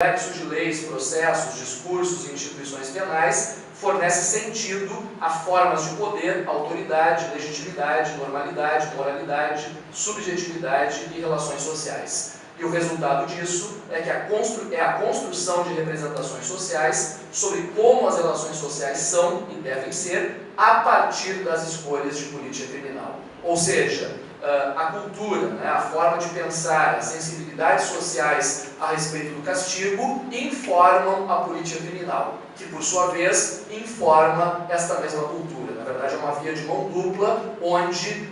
complexo de leis, processos, discursos e instituições penais fornece sentido a formas de poder, autoridade, legitimidade, normalidade, moralidade, subjetividade e relações sociais. E o resultado disso é que a construção de representações sociais sobre como as relações sociais são e devem ser a partir das escolhas de política criminal. Ou seja, a cultura, a forma de pensar, as sensibilidades sociais a respeito do castigo informam a política criminal, que por sua vez informa esta mesma cultura. Na verdade é uma via de mão dupla, onde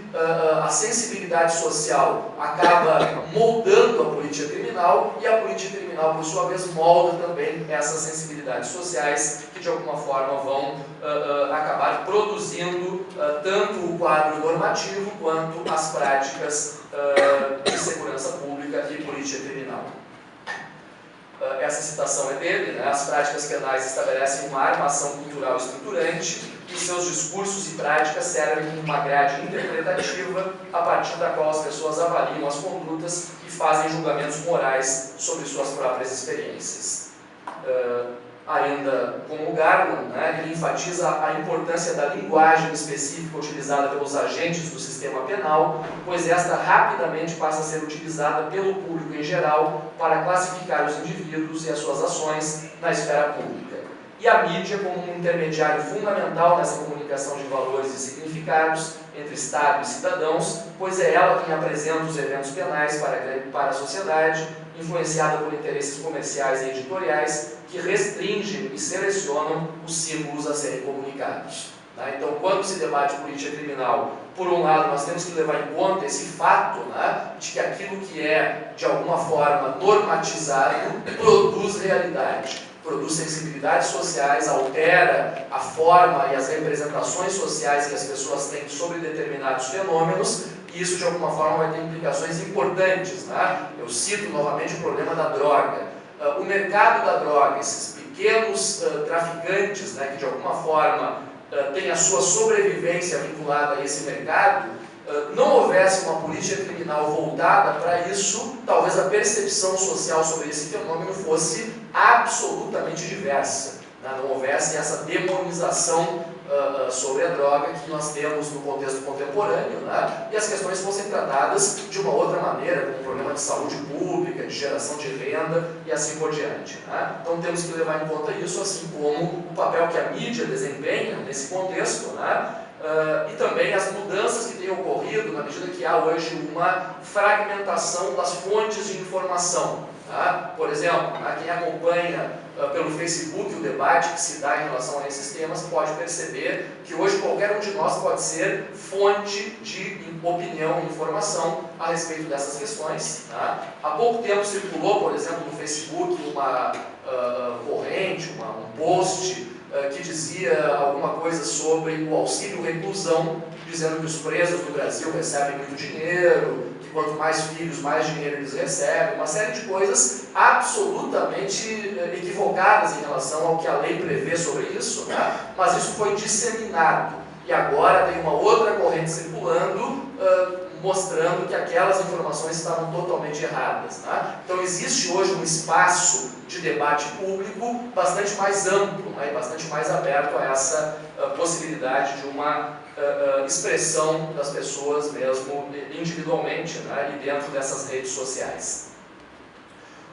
a sensibilidade social acaba moldando a política criminal e a política criminal por sua vez molda também essas sensibilidades sociais que de alguma forma vão acabar produzindo tanto o quadro normativo quanto as práticas de segurança pública e política criminal. Essa citação é dele, as práticas penais estabelecem uma armação cultural estruturante e seus discursos e práticas servem como uma grade interpretativa a partir da qual as pessoas avaliam as condutas e fazem julgamentos morais sobre suas próprias experiências. Ainda como Garland, ele enfatiza a importância da linguagem específica utilizada pelos agentes do sistema penal, pois esta rapidamente passa a ser utilizada pelo público em geral para classificar os indivíduos e as suas ações na esfera pública. E a mídia como um intermediário fundamental nessa comunicação de valores e significados entre Estado e cidadãos, pois é ela quem apresenta os eventos penais para a sociedade, influenciada por interesses comerciais e editoriais que restringem e selecionam os símbolos a serem comunicados. Então, quando se debate política criminal, por um lado, nós temos que levar em conta esse fato de que aquilo que é, de alguma forma, normatizado, produz realidade, produz sensibilidades sociais, altera a forma e as representações sociais que as pessoas têm sobre determinados fenômenos, e isso, de alguma forma, vai ter implicações importantes. Eu cito novamente o problema da droga. O mercado da droga, esses pequenos traficantes, que de alguma forma têm a sua sobrevivência vinculada a esse mercado, não houvesse uma política criminal voltada para isso, talvez a percepção social sobre esse fenômeno fosse absolutamente diversa. Não houvesse essa demonização sobre a droga que nós temos no contexto contemporâneo, e as questões fossem tratadas de uma outra maneira, como problema de saúde pública, de geração de renda e assim por diante. Então temos que levar em conta isso, assim como o papel que a mídia desempenha nesse contexto, e também as mudanças que têm ocorrido na medida que há hoje uma fragmentação das fontes de informação. Por exemplo, quem acompanha pelo Facebook o debate que se dá em relação a esses temas pode perceber que hoje qualquer um de nós pode ser fonte de opinião e informação a respeito dessas questões. Há pouco tempo circulou, por exemplo, no Facebook uma corrente, um post que dizia alguma coisa sobre o auxílio reclusão, dizendo que os presos do Brasil recebem muito dinheiro, que quanto mais filhos, mais dinheiro eles recebem, uma série de coisas absolutamente equivocadas em relação ao que a lei prevê sobre isso, mas isso foi disseminado. E agora tem uma outra corrente circulando, mostrando que aquelas informações estavam totalmente erradas. Então existe hoje um espaço de debate público bastante mais amplo, e bastante mais aberto a essa possibilidade de uma expressão das pessoas mesmo individualmente, e dentro dessas redes sociais.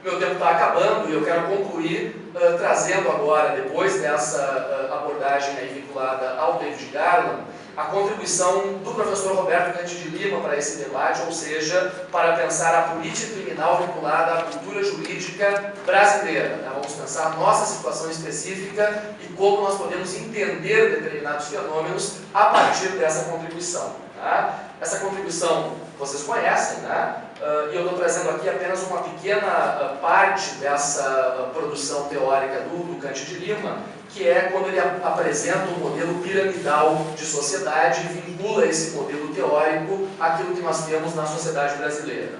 Meu tempo está acabando e eu quero concluir trazendo agora, depois dessa abordagem vinculada ao David Garland, a contribuição do professor Roberto Cante de Lima para esse debate, ou seja, para pensar a política criminal vinculada à cultura jurídica brasileira. Vamos pensar a nossa situação específica e como nós podemos entender determinados fenômenos a partir dessa contribuição. Essa contribuição vocês conhecem, e eu estou trazendo aqui apenas uma pequena parte dessa produção teórica do Cante de Lima, que é quando ele apresenta um modelo piramidal de sociedade e vincula esse modelo teórico àquilo que nós temos na sociedade brasileira.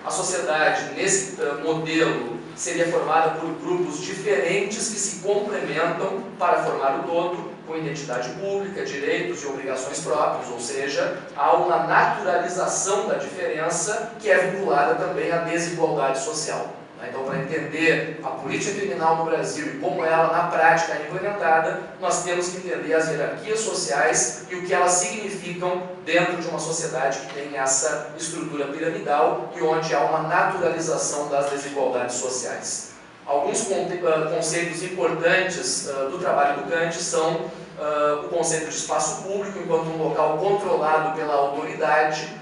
A sociedade, nesse modelo, seria formada por grupos diferentes que se complementam para formar o todo, com identidade pública, direitos e obrigações próprios, ou seja, há uma naturalização da diferença que é vinculada também à desigualdade social. Então, para entender a política criminal no Brasil e como ela, na prática, é implementada, nós temos que entender as hierarquias sociais e o que elas significam dentro de uma sociedade que tem essa estrutura piramidal e onde há uma naturalização das desigualdades sociais. Alguns conceitos importantes do trabalho do Kant são o conceito de espaço público enquanto um local controlado pela autoridade,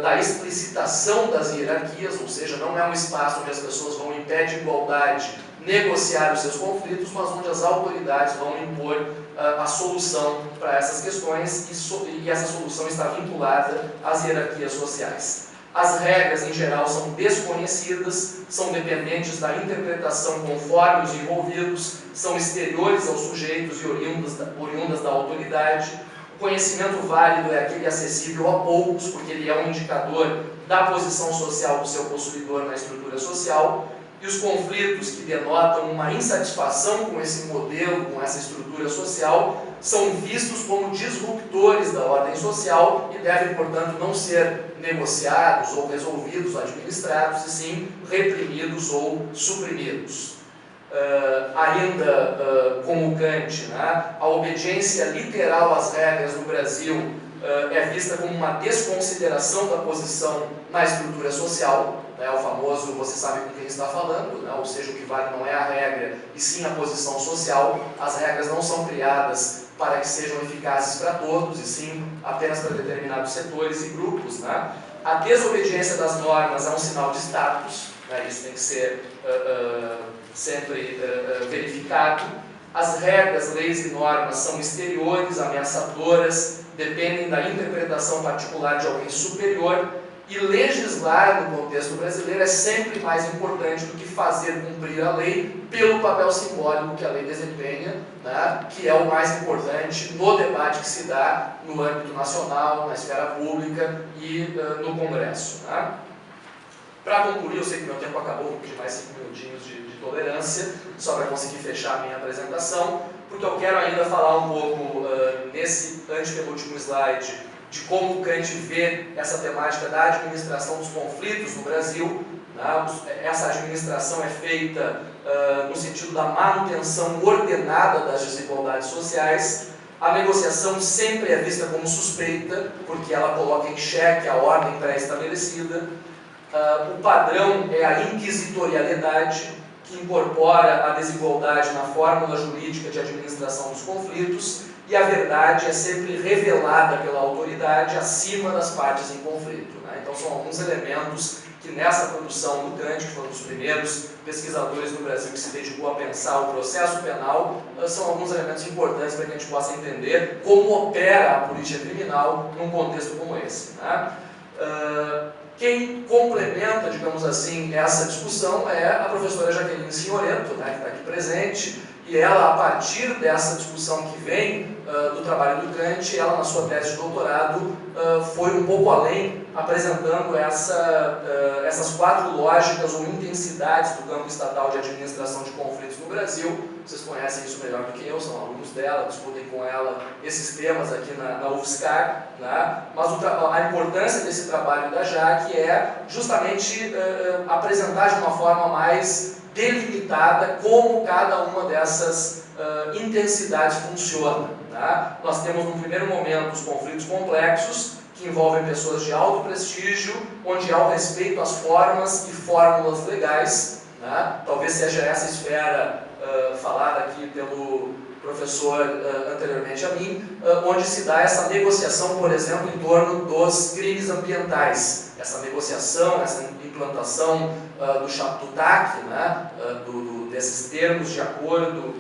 da explicitação das hierarquias, ou seja, não é um espaço onde as pessoas vão em pé de igualdade negociar os seus conflitos, mas onde as autoridades vão impor a solução para essas questões e essa solução está vinculada às hierarquias sociais. As regras, em geral, são desconhecidas, são dependentes da interpretação conforme os envolvidos, são exteriores aos sujeitos e oriundas da autoridade. O conhecimento válido é aquele acessível a poucos, porque ele é um indicador da posição social do seu possuidor na estrutura social. E os conflitos que denotam uma insatisfação com esse modelo, com essa estrutura social, são vistos como disruptores da ordem social e devem, portanto, não ser negociados ou resolvidos, administrados, e sim reprimidos ou suprimidos. Ainda como Kant, a obediência literal às regras no Brasil é vista como uma desconsideração da posição na estrutura social, o famoso "você sabe com quem está falando", ou seja, o que vale não é a regra e sim a posição social. As regras não são criadas para que sejam eficazes para todos e sim apenas para determinados setores e grupos. A desobediência das normas é um sinal de status, isso tem que ser sempre verificado. As regras, leis e normas são exteriores, ameaçadoras, dependem da interpretação particular de alguém superior, e legislar no contexto brasileiro é sempre mais importante do que fazer cumprir a lei pelo papel simbólico que a lei desempenha, que é o mais importante no debate que se dá no âmbito nacional, na esfera pública e no Congresso. Para concluir, eu sei que meu tempo acabou, vou pedir mais 5 minutinhos de tolerância, só para conseguir fechar a minha apresentação, porque eu quero ainda falar um pouco, nesse antepenúltimo slide, de como Kant vê essa temática da administração dos conflitos no Brasil. Essa administração é feita no sentido da manutenção ordenada das desigualdades sociais. A negociação sempre é vista como suspeita, porque ela coloca em xeque a ordem pré-estabelecida. O padrão é a inquisitorialidade, que incorpora a desigualdade na fórmula jurídica de administração dos conflitos, e a verdade é sempre revelada pela autoridade acima das partes em conflito. Então são alguns elementos que nessa produção do Kant, que foi um dos primeiros pesquisadores no Brasil que se dedicou a pensar o processo penal, são alguns elementos importantes para que a gente possa entender como opera a política criminal num contexto como esse. Quem complementa, digamos assim, essa discussão é a professora Jaqueline Signoretto, que está aqui presente, e ela, a partir dessa discussão que vem do trabalho do Kant, ela, na sua tese de doutorado, foi um pouco além, apresentando essas 4 lógicas ou intensidades do campo estatal de administração de conflitos no Brasil. Vocês conhecem isso melhor do que eu, são alunos dela, discutem com ela esses temas aqui na UFSCar, mas a importância desse trabalho da Jaque é justamente apresentar de uma forma mais delimitada como cada uma dessas intensidades funciona. Nós temos, no primeiro momento, os conflitos complexos, que envolvem pessoas de alto prestígio, onde há o respeito às formas e fórmulas legais. Talvez seja essa esfera falada aqui pelo professor anteriormente a mim, onde se dá essa negociação, por exemplo, em torno dos crimes ambientais. Essa negociação, essa implantação do TAC, desses termos de acordo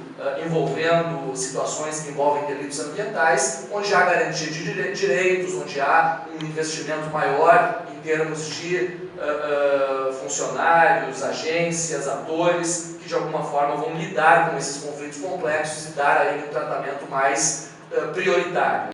envolvendo situações que envolvem delitos ambientais, onde há garantia de direitos, onde há um investimento maior em termos de funcionários, agências, atores, que de alguma forma vão lidar com esses conflitos complexos e dar a ele um tratamento mais prioritário.